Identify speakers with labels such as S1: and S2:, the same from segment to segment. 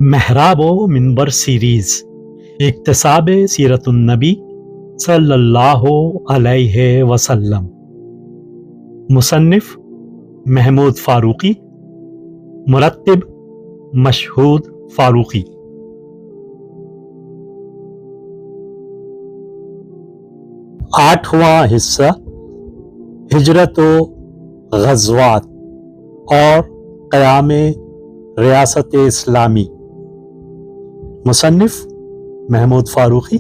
S1: محراب و منبر سیریز اکتساب سیرت النبی صلی اللہ علیہ وسلم، مصنف محمود فاروقی، مرتب مشہود فاروقی۔ آٹھواں حصہ ہجرت و غزوات اور قیام ریاست اسلامی، مصنف محمود فاروقی،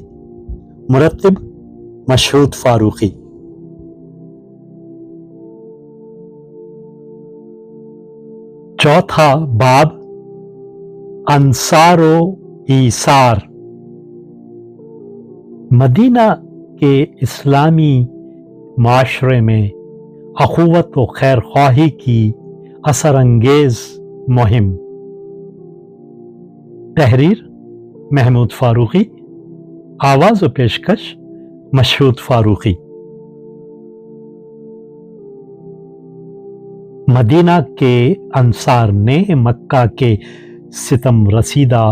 S1: مرتب مشہود فاروقی۔ چوتھا باب انصار و ایثار۔ مدینہ کے اسلامی معاشرے میں اخوت و خیر خواہی کی اثر انگیز مہم۔ تحریر محمود فاروقی، آواز و پیشکش مشہود فاروقی۔ مدینہ کے انصار نے مکہ کے ستم رسیدہ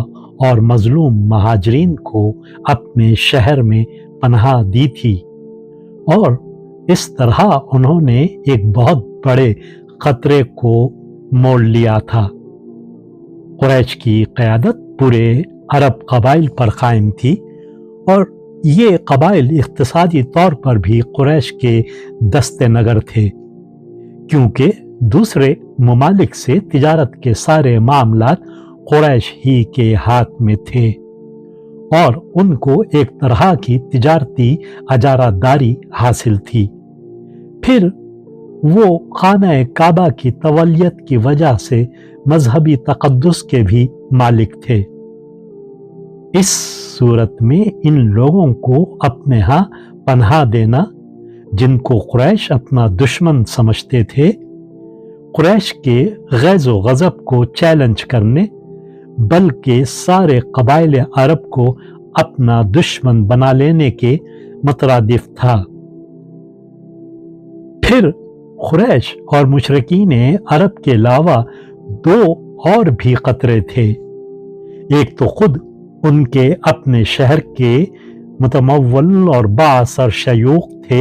S1: اور مظلوم مہاجرین کو اپنے شہر میں پناہ دی تھی، اور اس طرح انہوں نے ایک بہت بڑے خطرے کو مول لیا تھا۔ قریش کی قیادت پورے عرب قبائل پر قائم تھی، اور یہ قبائل اقتصادی طور پر بھی قریش کے دست نگر تھے، کیونکہ دوسرے ممالک سے تجارت کے سارے معاملات قریش ہی کے ہاتھ میں تھے، اور ان کو ایک طرح کی تجارتی اجارہ داری حاصل تھی۔ پھر وہ خانہ کعبہ کی تولیت کی وجہ سے مذہبی تقدس کے بھی مالک تھے۔ اس صورت میں ان لوگوں کو اپنے ہاں پناہ دینا، جن کو قریش اپنا دشمن سمجھتے تھے، قریش کے غیظ و غضب کو چیلنج کرنے، بلکہ سارے قبائل عرب کو اپنا دشمن بنا لینے کے مترادف تھا۔ پھر قریش اور مشرکین عرب کے علاوہ دو اور بھی خطرے تھے۔ ایک تو خود ان کے اپنے شہر کے متمول اور بااثر شیوخ تھے،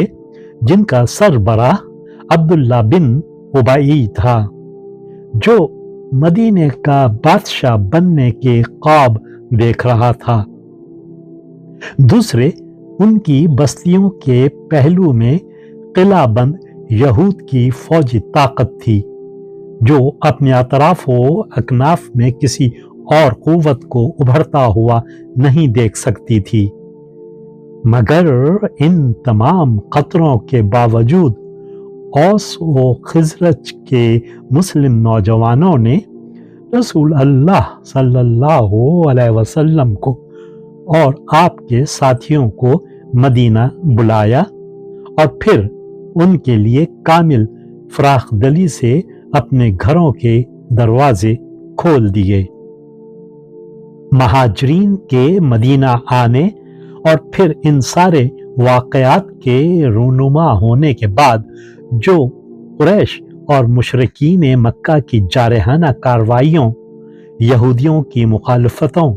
S1: جن کا سربراہ عبداللہ بن ابی تھا، جو مدینے کا بادشاہ بننے کے خواب دیکھ رہا تھا۔ دوسرے ان کی بستیوں کے پہلو میں قلعہ بند یہود کی فوجی طاقت تھی، جو اپنے اطراف و اکناف میں کسی اور قوت کو ابھرتا ہوا نہیں دیکھ سکتی تھی۔ مگر ان تمام خطروں کے باوجود اوس و خزرج کے مسلم نوجوانوں نے رسول اللہ صلی اللہ علیہ وسلم کو اور آپ کے ساتھیوں کو مدینہ بلایا، اور پھر ان کے لیے کامل فراخ دلی سے اپنے گھروں کے دروازے کھول دیے۔ مہاجرین کے مدینہ آنے اور پھر ان سارے واقعات کے رونما ہونے کے بعد جو قریش اور مشرکین مکہ کی جارحانہ کارروائیوں، یہودیوں کی مخالفتوں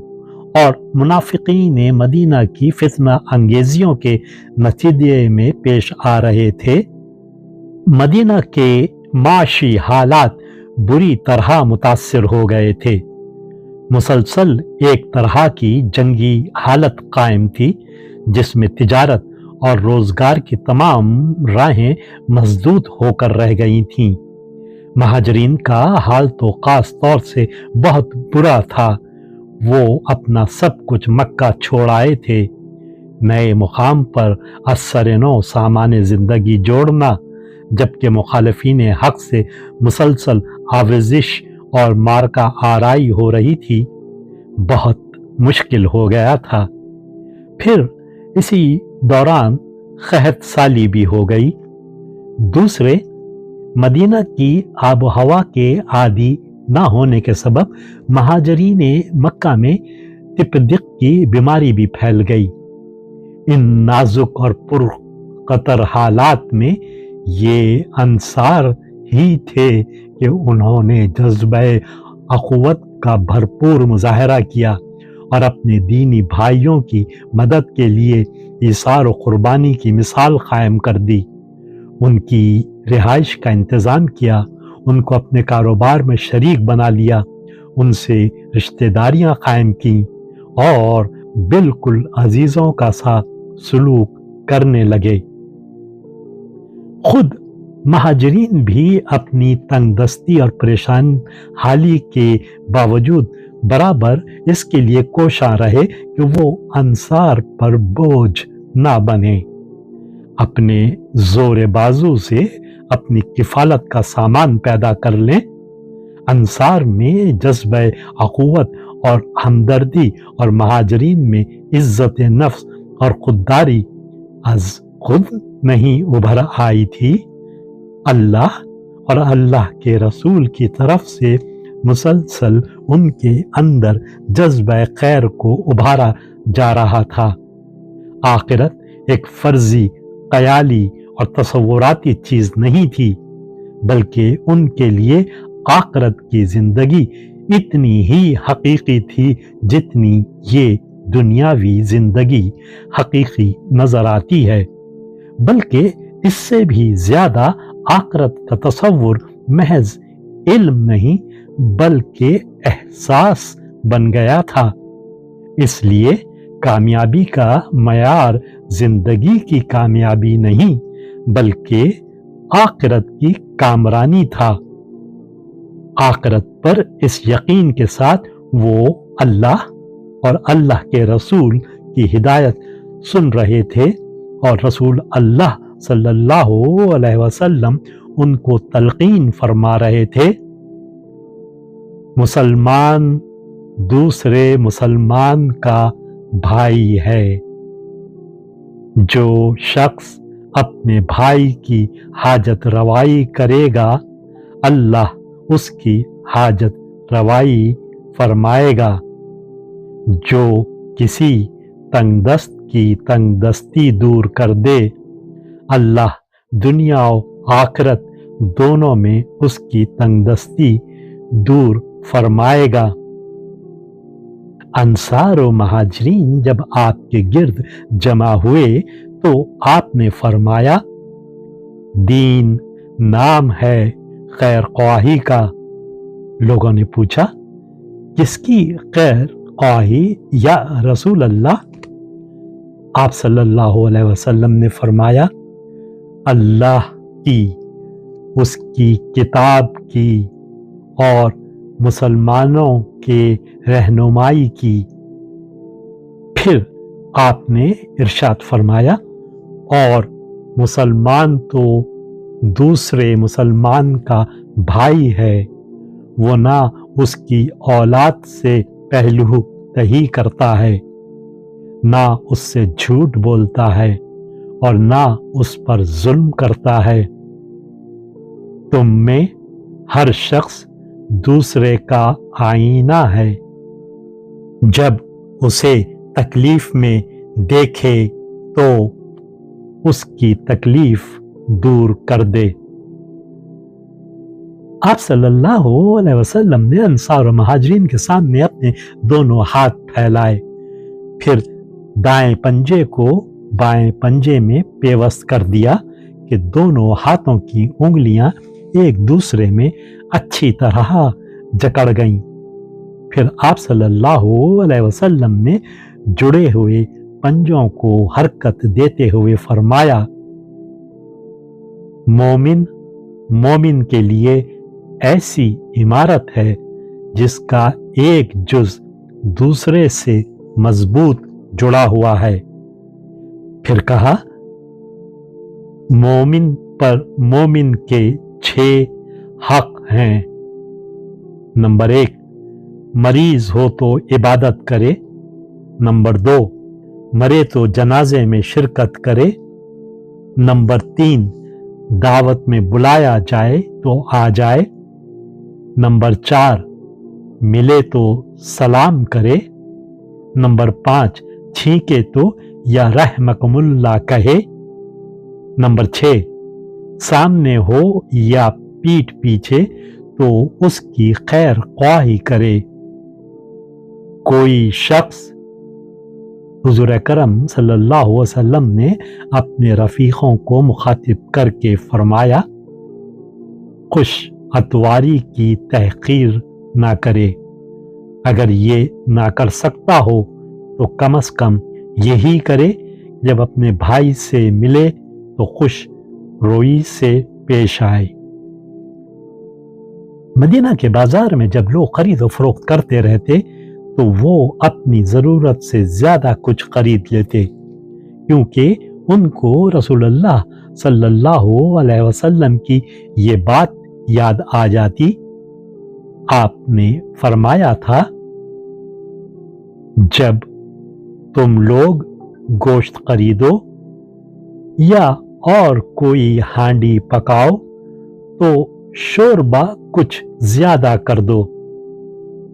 S1: اور منافقین مدینہ کی فتنہ انگیزیوں کے نتیجے میں پیش آ رہے تھے، مدینہ کے معاشی حالات بری طرح متاثر ہو گئے تھے۔ مسلسل ایک طرح کی جنگی حالت قائم تھی، جس میں تجارت اور روزگار کی تمام راہیں مسدود ہو کر رہ گئی تھیں۔ مہاجرین کا حال تو خاص طور سے بہت برا تھا۔ وہ اپنا سب کچھ مکہ چھوڑ آئے تھے۔ نئے مقام پر اثر نو سامان زندگی جوڑنا، جبکہ مخالفین حق سے مسلسل آویزش اور مارکہ آرائی ہو رہی تھی، بہت مشکل ہو گیا تھا۔ پھر اسی دوران قحط سالی بھی ہو گئی۔ دوسرے، مدینہ کی آب و ہوا کے عادی نہ ہونے کے سبب مہاجرین مکہ میں تپدق کی بیماری بھی پھیل گئی۔ ان نازک اور پرخطر حالات میں یہ انصار ہی تھے کہ انہوں نے جذبہ اخوت का भरपूर मुजाहरा किया और अपने दीनी भाइयों की मदद के लिए ईसार और कुर्बानी की मिसाल कायम कर दी। उनकी रिहाइश का इंतज़ाम किया, उनको अपने कारोबार में शरीक बना लिया, उनसे रिश्तेदारियां कायम की और बिल्कुल अजीज़ों का सा सलूक करने लगे। खुद महाजरीन भी अपनी तंगदस्ती और परेशान हाली के बावजूद बराबर इसके लिए कोशा रहे कि वो अंसार पर बोझ ना बने। अपने जोर बाजू से अपनी किफालत का सामान पैदा कर लें। अंसार में जज्बे अखुवत और हमदर्दी और महाजरीन में इज्जत नफ्स और खुददारी अज खुद नहीं उभर आई थी। अल्लाह और अल्लाह के रसूल की तरफ से मुसलसल उनके अंदर जज्बे खैर को उभारा जा रहा था। आखिरत एक फर्जी, ख्याली और तसव्वुराती चीज नहीं थी, बल्कि उनके लिए आखिरत की जिंदगी इतनी ही हकीकी थी जितनी ये दुनियावी जिंदगी हकीकी नजर आती है। बल्कि इससे भी ज्यादा आखिरत का तसव्वुर महज इल्म नहीं बल्कि एहसास बन गया था। इसलिए कामयाबी का मयार जिंदगी की कामयाबी नहीं बल्कि आखिरत की कामरानी था। आखिरत पर इस यकीन के साथ वो अल्लाह और अल्लाह के रसूल की हिदायत सुन रहे थे और रसूल अल्लाह सल्लल्लाहु अलैहि वसल्लम उनको तलकीन फरमा रहे थे। मुसलमान दूसरे मुसलमान का भाई है। जो शख्स अपने भाई की हाजत रवाई करेगा, अल्लाह उसकी हाजत रवाई फरमाएगा। जो किसी तंगदस्त की तंगदस्ती दूर कर दे, अल्लाह दुनिया और आखिरत दोनों में उसकी तंगदस्ती दूर फरमाएगा। अंसार और महाजरीन जब आपके गिर्द जमा हुए तो आपने फरमाया, दीन नाम है खैर ख्वाही का। लोगों ने पूछा, किसकी खैर ख्वाही या रसूल अल्लाह? आप सल्लल्लाहु अलैहि वसल्लम ने फरमाया, अल्लाह की, उसकी किताब की और मुसलमानों के रहनुमाई की। फिर आपने इरशाद फरमाया, और मुसलमान तो दूसरे मुसलमान का भाई है, वो ना उसकी औलाद से पहलू तही करता है, ना उससे झूठ बोलता है और ना उस पर जुल्म करता है। तुम में हर शख्स दूसरे का आईना है। जब उसे तकलीफ में देखे तो उसकी तकलीफ दूर कर दे। आप सल्लल्लाहु अलैहि वसल्लम ने अंसार और महाजरीन के सामने अपने दोनों हाथ फैलाए, फिर दाएं पंजे को बाएं पंजे में पेवस्त कर दिया कि दोनों हाथों की उंगलियां एक दूसरे में अच्छी तरह जकड़ गईं। फिर आप सल्लल्लाहु अलैहि वसल्लम ने जुड़े हुए पंजों को हरकत देते हुए फरमाया, मोमिन के लिए ऐसी इमारत है जिसका एक जुज दूसरे से मजबूत जुड़ा हुआ है। फिर कहा, मोमिन पर मोमिन के 6 हक हैं। नंबर 1, मरीज हो तो इबादत करे। नंबर 2, मरे तो जनाजे में शिरकत करे। नंबर 3, दावत में बुलाया जाए तो आ जाए। नंबर 4, मिले तो सलाम करे। नंबर 5, छींके तो या रहमकुमुल्लाह कहे। नंबर 6, सामने हो या पीठ पीछे तो उसकी खैर ख्वाही करे। कोई शख्स हुजूर अकरम सल्लल्लाहु अलैहि वसल्लम ने अपने रफ़ीक़ों को मुखातिब करके फरमाया, खुश अतवारी की तहक़ीर ना करे। अगर ये ना कर सकता हो तो कम से कम यही करे, जब अपने भाई से मिले तो खुश रोई से पेश आए। मदीना के बाजार में जब लोग खरीद और फरोख्त करते रहते तो वो अपनी ज़रूरत से ज़्यादा कुछ खरीद लेते, क्योंकि उनको रसूलुल्लाह सल्लल्लाहु अलैहि वसल्लम की ये बात याद आ जाती। आपने फरमाया था, जब तुम लोग गोश्त खरीदो या और कोई हांडी पकाओ तो शोरबा कुछ ज्यादा कर दो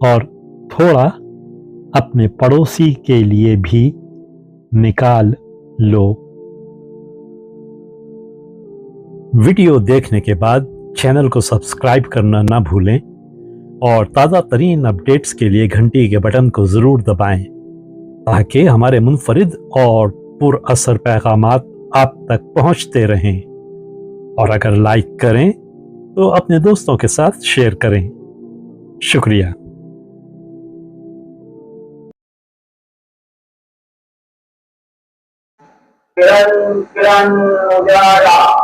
S1: और थोड़ा अपने पड़ोसी के लिए भी निकाल लो। वीडियो देखने के बाद चैनल को सब्सक्राइब करना ना भूलें और ताज़ा तरीन अपडेट्स के लिए घंटी के बटन को ज़रूर दबाएं, ताकि हमारे मुनफरिद और पुरअसर पैगामात आप तक पहुंचते रहें। और अगर लाइक करें तो अपने दोस्तों के साथ शेयर करें। शुक्रिया।
S2: किरण किरण उजाला।